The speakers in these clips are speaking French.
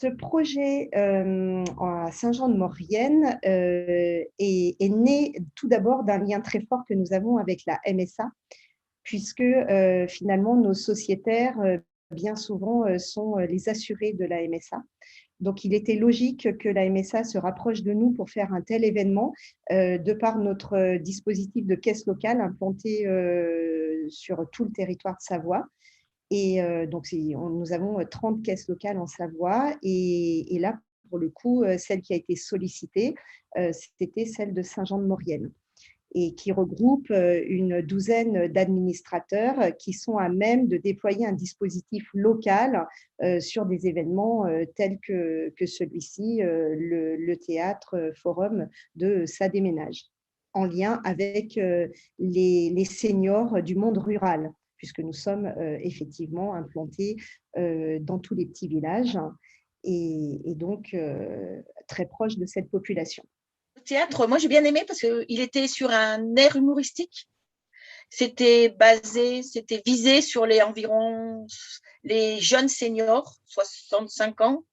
Ce projet à Saint-Jean-de-Maurienne est né tout d'abord d'un lien très fort que nous avons avec la MSA, puisque finalement nos sociétaires, bien souvent, sont les assurés de la MSA. Donc, il était logique que la MSA se rapproche de nous pour faire un tel événement, de par notre dispositif de caisse locale implanté sur tout le territoire de Savoie. Et donc, nous avons 30 caisses locales en Savoie. Et là, pour le coup, celle qui a été sollicitée, c'était celle de Saint-Jean-de-Maurienne et qui regroupe une douzaine d'administrateurs qui sont à même de déployer un dispositif local sur des événements tels que celui-ci, le théâtre forum de Ça déménage, en lien avec les seniors du monde rural, puisque nous sommes effectivement implantés dans tous les petits villages et donc très proches de cette population. Le théâtre, moi j'ai bien aimé parce qu'il était sur un air humoristique. C'était visé sur les jeunes seniors, 65 ans.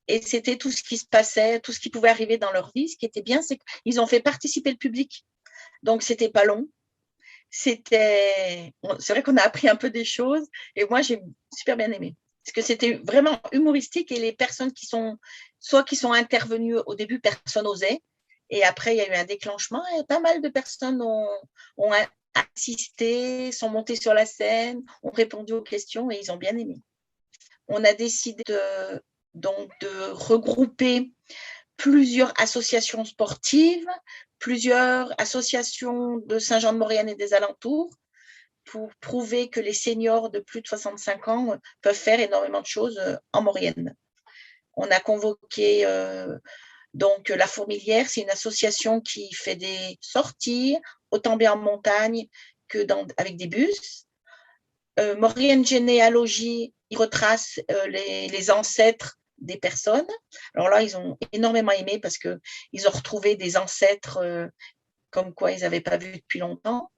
Et c'était tout ce qui se passait, tout ce qui pouvait arriver dans leur vie. Ce qui était bien, c'est qu'ils ont fait participer le public. Donc, c'était pas long. C'est vrai qu'on a appris un peu des choses. Et moi, j'ai super bien aimé. Parce que c'était vraiment humoristique et les personnes qui sont intervenues au début, personne n'osait. Et après, il y a eu un déclenchement et pas mal de personnes ont assisté, sont montées sur la scène, ont répondu aux questions et ils ont bien aimé. On a décidé de regrouper plusieurs associations sportives, plusieurs associations de Saint-Jean-de-Maurienne et des alentours pour prouver que les seniors de plus de 65 ans peuvent faire énormément de choses en Maurienne. On a convoqué donc la Fourmilière, c'est une association qui fait des sorties, autant bien en montagne que avec des bus. Maurienne Généalogie, ils retracent les ancêtres des personnes. Alors là, ils ont énormément aimé parce qu'ils ont retrouvé des ancêtres comme quoi ils n'avaient pas vu depuis longtemps.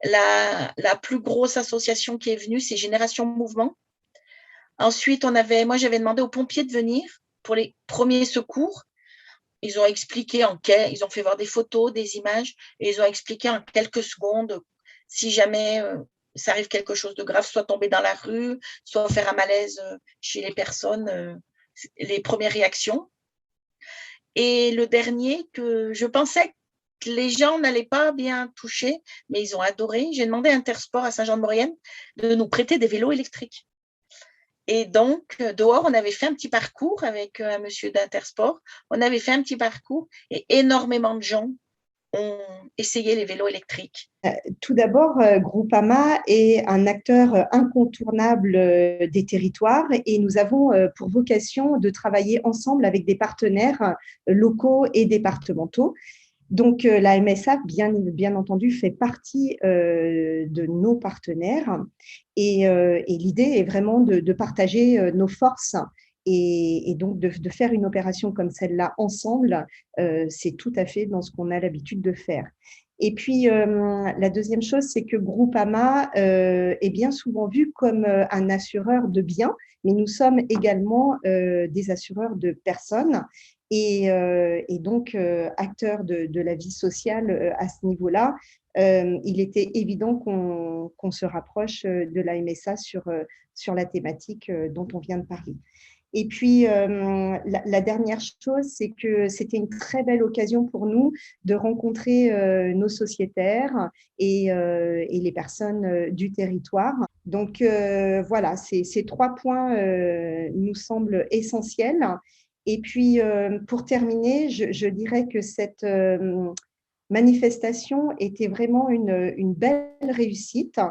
La plus grosse association qui est venue, c'est Génération Mouvement. Ensuite, moi, j'avais demandé aux pompiers de venir pour les premiers secours. Ils ont expliqué ils ont fait voir des photos, des images, et ils ont expliqué en quelques secondes si jamais ça arrive quelque chose de grave, soit tomber dans la rue, soit faire un malaise chez les personnes, les premières réactions. Et le dernier, que je pensais que les gens n'allaient pas bien toucher, mais ils ont adoré. J'ai demandé à Intersport à Saint-Jean-de-Maurienne de nous prêter des vélos électriques. Et donc, dehors, on avait fait un petit parcours avec un monsieur d'Intersport. On avait fait un petit parcours et énormément de gens ont essayé les vélos électriques. Tout d'abord, Groupama est un acteur incontournable des territoires et nous avons pour vocation de travailler ensemble avec des partenaires locaux et départementaux. Donc, la MSA, bien entendu, fait partie de nos partenaires et l'idée est vraiment de partager nos forces et donc de faire une opération comme celle-là ensemble, c'est tout à fait dans ce qu'on a l'habitude de faire. Et puis, la deuxième chose, c'est que Groupama est bien souvent vu comme un assureur de biens, mais nous sommes également des assureurs de personnes et donc acteurs de la vie sociale à ce niveau-là. Il était évident qu'on se rapproche de la MSA sur la thématique dont on vient de parler. Et puis, la dernière chose, c'est que c'était une très belle occasion pour nous de rencontrer nos sociétaires et les personnes du territoire. Donc, voilà, ces 3 points nous semblent essentiels. Et puis, pour terminer, je dirais que cette manifestation était vraiment une belle réussite.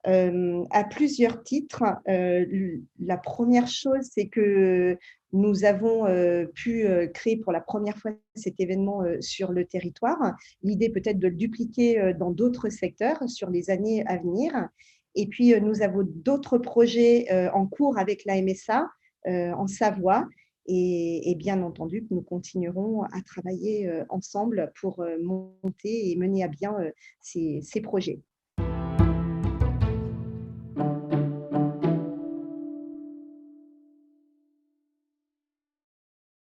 À plusieurs titres. La première chose, c'est que nous avons pu créer pour la première fois cet événement sur le territoire. L'idée peut-être de le dupliquer dans d'autres secteurs sur les années à venir. Et puis, nous avons d'autres projets en cours avec la MSA en Savoie. Et bien entendu, que nous continuerons à travailler ensemble pour monter et mener à bien ces projets.